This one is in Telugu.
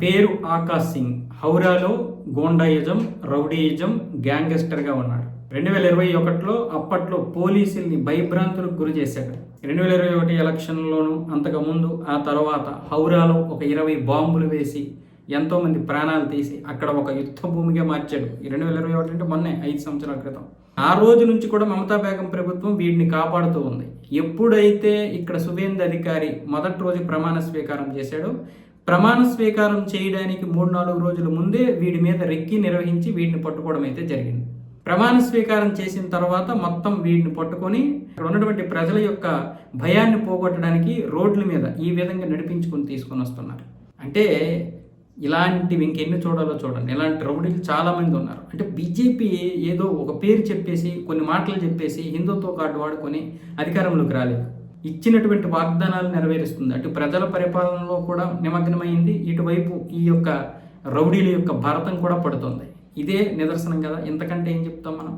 పేరు ఆకాష్ సింగ్. హౌరాలో గోండాయిజం, రౌడీయిజం, గ్యాంగ్స్టర్గా ఉన్నాడు. 2021లో అప్పట్లో పోలీసుల్ని భయభ్రాంతులకు గురి చేశాడు. 2021 ఎలక్షన్లోనూ, అంతకుముందు ఆ తర్వాత హౌరాలో ఒక 20 బాంబులు వేసి ఎంతోమంది ప్రాణాలు తీసి అక్కడ ఒక యుద్ధ భూమిగా మార్చాడు. 2021 అంటే మొన్నే 5 సంవత్సరాల క్రితం. ఆ రోజు నుంచి కూడా మమతా బేగం ప్రభుత్వం వీడిని కాపాడుతూ ఉంది. ఎప్పుడైతే ఇక్కడ సువేంద్ర అధికారి మొదటి రోజు ప్రమాణ స్వీకారం చేశాడో, ప్రమాణ స్వీకారం చేయడానికి 3-4 రోజుల ముందే వీడి మీద రెక్కి నిర్వహించి వీడిని పట్టుకోవడం అయితే జరిగింది. ప్రమాణ స్వీకారం చేసిన తర్వాత మొత్తం వీడిని పట్టుకొని ఇక్కడ ఉన్నటువంటి ప్రజల యొక్క భయాన్ని పోగొట్టడానికి రోడ్ల మీద ఈ విధంగా నడిపించుకొని తీసుకొని వస్తున్నారు. అంటే ఇలాంటివి ఇంకెన్ని చూడాలో చూడండి. ఇలాంటి రౌడీలు చాలామంది ఉన్నారు. అంటే బీజేపీ ఏదో ఒక పేరు చెప్పేసి, కొన్ని మాటలు చెప్పేసి, హిందుత్వ కార్డు వాడుకొని అధికారంలోకి రాలేదు. ఇచ్చినటువంటి వాగ్దానాలు నెరవేరుస్తుంది. అటు ప్రజల పరిపాలనలో కూడా నిమగ్నమైంది, ఇటువైపు ఈ యొక్క రౌడీల యొక్క భారతం కూడా పడుతుంది. ఇదే నిదర్శనం కదా. ఇంతకంటే ఏం చెప్తాం మనం?